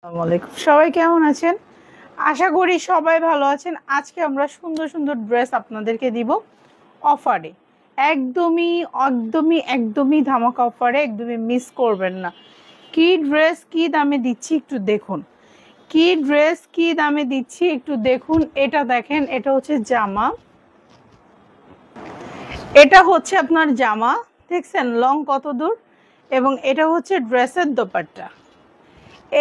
আসসালামু আলাইকুম, সবাই কেমন আছেন? আশা করি সবাই ভালো আছেন। আজকে আমরা সুন্দর সুন্দর ড্রেস আপনাদেরকে দিব অফারে, একদমই একদমই একদমই ধামাকা অফারে, একদমই মিস করবেন না। কি ড্রেস কি দামে দিচ্ছি একটু দেখুন, কি ড্রেস কি দামে দিচ্ছি একটু দেখুন। এটা দেখেন, এটা হচ্ছে জামা, এটা হচ্ছে আপনার জামা, দেখছেন লং কত দূর, এবং এটা হচ্ছে ড্রেসের দোপাট্টা।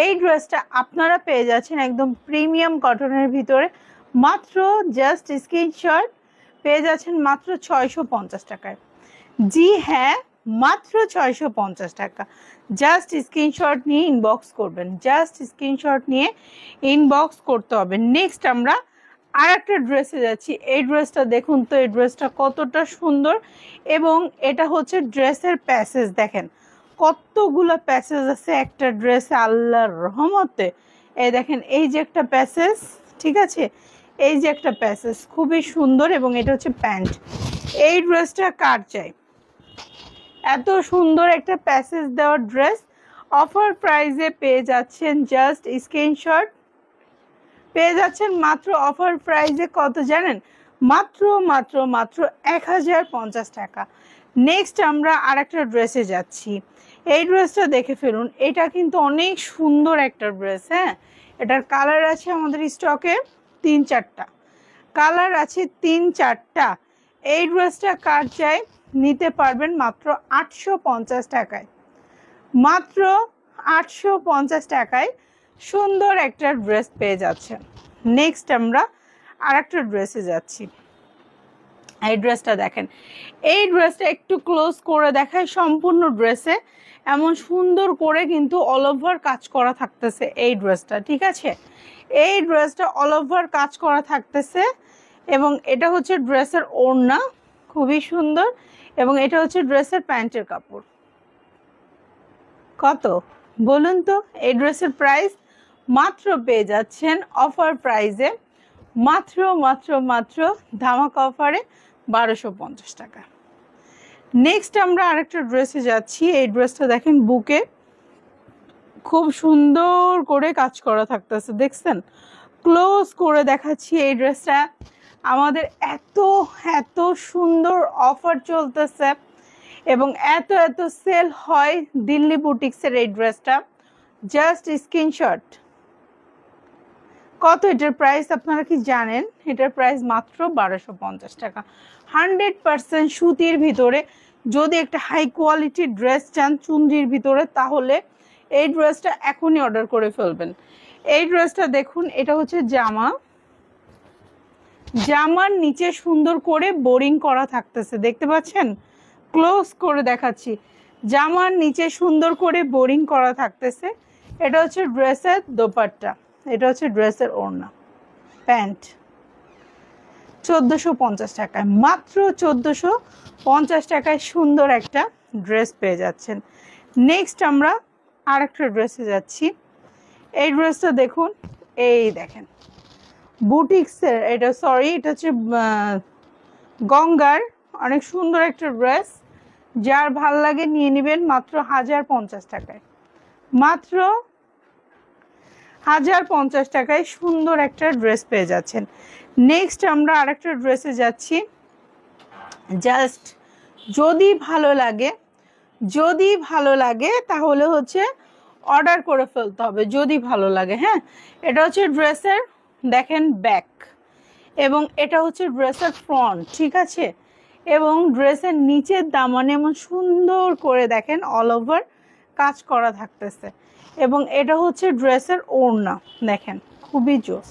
এই ড্রেসটা আপনারা পেয়ে যাচ্ছেন একদম প্রিমিয়াম কটনের ভিতরে, মাত্র জাস্ট স্ক্রিনশট পেয়ে যাচ্ছেন মাত্র 650 টাকায়। জি হ্যাঁ, মাত্র 650 টাকা। জাস্ট স্ক্রিনশট নিয়ে ইনবক্স করবেন, জাস্ট স্ক্রিনশট নিয়ে ইনবক্স করতে হবে। নেক্সট আমরা আর একটা ড্রেসে যাচ্ছি। এই ড্রেসটা দেখুন তো, এই ড্রেসটা কতটা সুন্দর, এবং এটা হচ্ছে ড্রেসের প্যাসেজ দেখেন কতগুলো প্যাসেজ আছে একটা ড্রেসে, আল্লাহর রহমতে। এই দেখেন, এই যে একটা প্যাসেজ, ঠিক আছে, এই যে একটা প্যাসেজ খুবই সুন্দর, এবং এটা হচ্ছে প্যান্ট। এই ড্রেসটা কার চাই? এত সুন্দর একটা প্যাসেজ দেওয়া ড্রেস অফার প্রাইসে পেয়ে যাচ্ছেন, জাস্ট স্ক্রিনশট পেয়ে যাচ্ছেন মাত্র অফার প্রাইসে। কত জানেন? মাত্র মাত্র মাত্র 1050 টাকা। নেক্সট আমরা আর একটা ড্রেসে যাচ্ছি। এই ড্রেসটা দেখে ফেলুন, এটা কিন্তু অনেক সুন্দর একটা ড্রেস। হ্যাঁ, এটার কালার আছে আমাদের স্টকে 3-4টা কালার আছে, 3-4টা। এই ড্রেসটা কার চাই নিতে পারবেন মাত্র 850 টাকায়, মাত্র 850 টাকায় সুন্দর একটা ড্রেস পেয়ে যাচ্ছেন। নেক্সট আমরা আর একটা ড্রেসে যাচ্ছি। এই ড্রেসটা দেখেন, এই ড্রেসটা একটু ক্লোজ করে দেখায়। সম্পূর্ণ ড্রেসে এমন সুন্দর করে কিন্তু অল ওভার কাজ করা থাকতেছে এই ড্রেসটা, ঠিক আছে। এই ড্রেসটা অল ওভার কাজ করা থাকতেছে, এবং এটা হচ্ছে ড্রেসের ওড়না, খুবই সুন্দর, এবং এটা হচ্ছে ড্রেসের প্যান্টের কাপড়। কত বলুন তো? এই ড্রেসের প্রাইস মাত্র পেয়ে যাচ্ছেন অফার প্রাইসে, মাত্র মাত্র মাত্র ধামাকা অফারে 1250 টাকা। নেক্সট আমরা আরেকটা ড্রেসে যাচ্ছি। এই ড্রেসটা দেখেন, বুকে খুব সুন্দর করে কাজ করা থাকতেছে, দেখছেন? ক্লোজ করে দেখাচ্ছি। এই ড্রেসটা আমাদের এত এত সুন্দর অফার চলতেছে, এবং এত এত সেল হয় দিল্লি বুটিক্সের এই ড্রেসটা। Just screenshot. কত এটার প্রাইস আপনারা কি জানেন? এটার প্রাইস মাত্র 1250 টাকা। 100% সুতির ভিতরে, যদি একটা হাই কোয়ালিটির ড্রেস চান চুনরির ভিতরে, তাহলে এই ড্রেসটা এখনই অর্ডার করে ফেলবেন। এই ড্রেসটা দেখুন, এটা হচ্ছে জামা, জামার নিচে সুন্দর করে বোরিং করা থাকতেছে, দেখতে পাচ্ছেন? ক্লোজ করে দেখাচ্ছি, জামার নিচে সুন্দর করে বোরিং করা থাকতেছে। এটা হচ্ছে ড্রেসের দোপাট্টা, এটা হচ্ছে ড্রেসের ওড়না, প্যান্ট। 1450 টাকায়, মাত্র 1450 টাকায় সুন্দর একটা ড্রেস পেয়ে যাচ্ছেন। নেক্সট আমরা আর একটা ড্রেসে যাচ্ছি। এই ড্রেসটা দেখুন, এই দেখেন বুটিক্সের, এটা সরি এটা হচ্ছে গঙ্গার, অনেক সুন্দর একটা ড্রেস। যার ভাল লাগে নিয়ে নেবেন মাত্র 1050 টাকায়, মাত্র 1050 টাকায় সুন্দর একটা ড্রেস পেয়ে যাচ্ছেন। নেক্সট আমরা আরেকটা ড্রেসে যাচ্ছি। জাস্ট যদি ভালো লাগে, যদি ভালো লাগে তাহলে হচ্ছে অর্ডার করে ফেলতে হবে, যদি ভালো লাগে। হ্যাঁ, এটা হচ্ছে ড্রেসের দেখেন ব্যাক, এবং এটা হচ্ছে ড্রেসের ফ্রন্ট, ঠিক আছে। এবং ড্রেসের নিচের দামানে এমন সুন্দর করে দেখেন অল ওভার কাজ করা থাকতেছে, এবং এটা হচ্ছে ড্রেসের ওড়না, দেখেন খুবই জোস।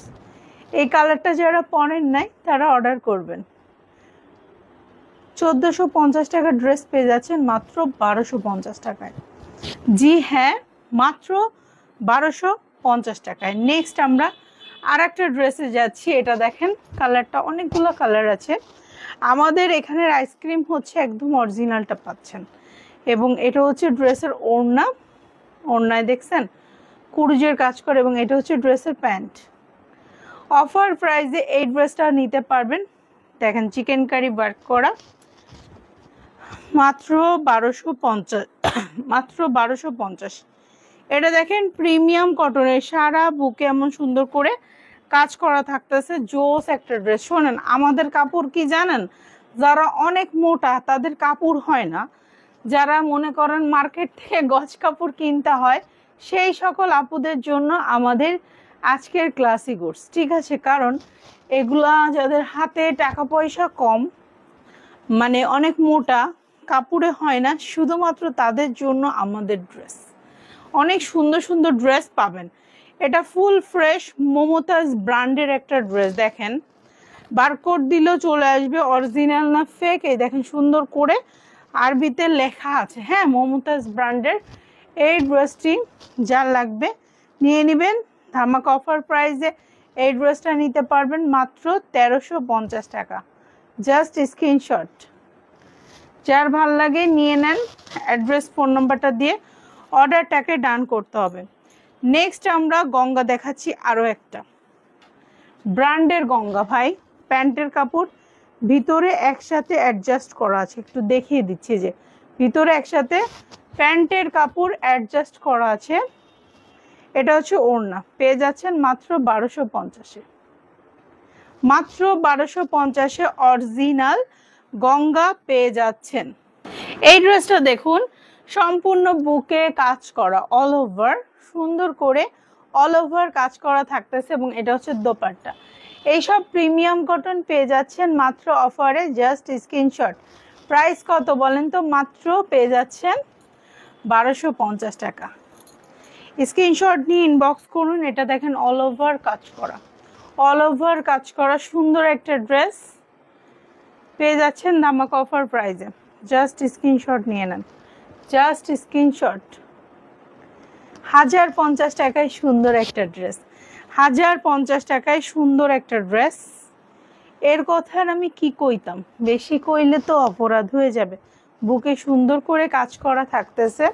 এই কালারটা যারা পরেন নাই তারা অর্ডার করবেন। 1450 টাকার ড্রেস পেয়ে যাচ্ছেন মাত্র 1250 টাকায়। জি হ্যাঁ, মাত্র 1250 টাকায়। নেক্সট আমরা আর একটা ড্রেসে যাচ্ছি। এটা দেখেন, কালারটা অনেকগুলো কালার আছে। আমাদের এখানের আইসক্রিম হচ্ছে একদম অরিজিনালটা পাচ্ছেন, এবং এটা হচ্ছে ড্রেসের ওড়না, ওড়নায় দেখছেন কুরুজের কাজ করে, এবং এটা হচ্ছে ড্রেসের প্যান্ট। অফার প্রাইসে এই ড্রেসটা নিতে পারবেন। দেখেন চিকেন কারি ওয়ার্ক করা, মাত্র 1250, মাত্র 1250। এটা দেখেন প্রিমিয়াম কটনের, সারা বুকে এমন সুন্দর করে কাজ করা থাকতেছে, জোস একটা ড্রেস। শোনেন, আমাদের কাপড় কি জানেন, যারা অনেক মোটা তাদের কাপড় হয় না, যারা মনে করেন মার্কেট থেকে গজ কাপড় কিনতে হয়, সেই সকল আপুদের জন্য আমাদের আজকের ক্লাসি গুডস, ঠিক আছে? কারণ এগুলা যাদের হাতে টাকা পয়সা কম, মানে অনেক মোটা, কাপড়ে হয় না, শুধুমাত্র তাদের জন্য আমাদের ড্রেস। অনেক সুন্দর সুন্দর ড্রেস পাবেন। এটা ফুল ফ্রেশ মমতাজ ব্র্যান্ডের একটা ড্রেস। দেখেন বারকোড দিলেও চলে আসবে, অরিজিনাল না ফেক। এই দেখেন সুন্দর করে আরবিতে লেখা আছে, হ্যাঁ, মমতাজ ব্র্যান্ডের এই ড্রেসটি যার লাগবে নিয়ে নেবেন। ধামাকা অফার প্রাইসে এই ড্রেসটা নিতে পারবেন মাত্র 1350 টাকা। জাস্ট স্ক্রিনশট, যার ভাল লাগে নিয়ে নেন, অ্যাড্রেস ফোন নাম্বারটা দিয়ে অর্ডারটাকে ডান করতে হবে। নেক্সট আমরা গঙ্গা দেখাচ্ছি, আরও একটা ব্র্যান্ডের গঙ্গা ভাই। প্যান্টের কাপড় ভিতরে একসাথে অ্যাডজাস্ট করা আছে, একটু দেখিয়ে দিচ্ছি যে ভিতরে একসাথে প্যান্টের কাপড় অ্যাডজাস্ট করা আছে। এটা হচ্ছে ওড়না, পেয়ে যাচ্ছেন মাত্র 1250-এ, মাত্র 1250-এ অরিজিনাল গঙ্গা পেয়ে যাচ্ছেন। এই ড্রেসটা দেখুন, সম্পূর্ণ বুকে কাজ করা, অল ওভার সুন্দর করে অল ওভার কাজ করা থাকতেছে, এবং এটা হচ্ছে দোপাট্টা। এইসব প্রিমিয়াম কটন পেয়ে যাচ্ছেন মাত্র অফারে। Just screenshot. প্রাইস কত বলেন তো? মাত্র পেয়ে যাচ্ছেন 1250 টাকা। স্ক্রিনশট নিয়ে ইনবক্স করুন। এটা দেখেন অল ওভার কাজ করা, অল ওভার কাজ করা সুন্দর একটা ড্রেস পেয়ে যাচ্ছেন ধামাকা অফার প্রাইসে। জাস্ট স্ক্রিনশট নিয়ে নেন, জাস্ট স্ক্রিনশট। 1050 টাকায় সুন্দর একটা ড্রেস, 1050 টাকায় সুন্দর একটা ড্রেস। এর কথা আর আমি কি কইতাম, বেশি কইলে তো অপরাধ হয়ে যাবে। বুকে সুন্দর করে কাজ করা থাকতেছে,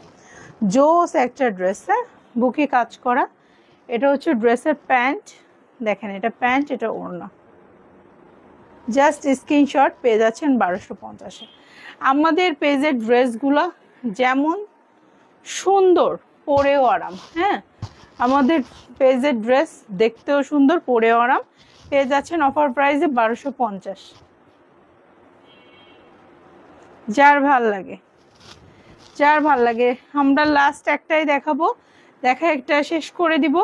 জোস একটা ড্রেস, হ্যাঁ, বুকে কাজ করা। এটা হচ্ছে ড্রেসের প্যান্ট, দেখেন এটা প্যান্ট, এটা ওড়না। জাস্ট স্ক্রিনশট, পেয়ে যাচ্ছেন 1250-এ। আমাদের পেজের ড্রেসগুলো যেমন সুন্দর, পরেও আরাম, হ্যাঁ, আমাদের পেজের ড্রেস দেখতেও সুন্দর, পরেও আরাম, পেয়ে যাচ্ছেন অফার প্রাইসে 1250। যার ভাল লাগে, যার ভাল লাগে। আমরা লাস্ট একটাই দেখাবো, দেখা একটা শেষ করে দিব।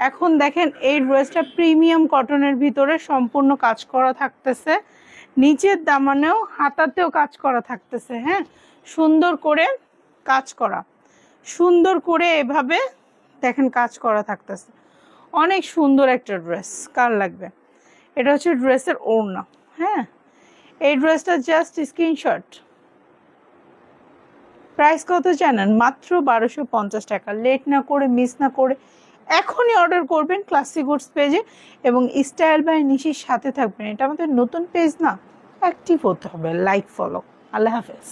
এখন দেখেন এই ড্রেসটা প্রিমিয়াম কটনের ভিতরে সম্পূর্ণ কাজ করা থাকতেছে, নিচের দামানেও হাতাতেও কাজ করা থাকতেছে, হ্যাঁ, সুন্দর করে কাজ করা, সুন্দর করে এভাবে দেখেন কাজ করা থাকতেছে। অনেক সুন্দর একটা ড্রেস, কার লাগবে? এটা হচ্ছে ড্রেসের ওড়না, হ্যাঁ। এই ড্রেসটা জাস্ট স্ক্রিনশট। প্রাইস কত জানেন? মাত্র 1250 টাকা। লেট না করে, মিস না করে এখনই অর্ডার করবেন ক্লাসি গুডস পেজে, এবং স্টাইল বাই নিশির সাথে থাকবেন। এটা আমাদের নতুন পেজ না, অ্যাক্টিভ হতে হবে, লাইক ফলো। আল্লাহ হাফেজ।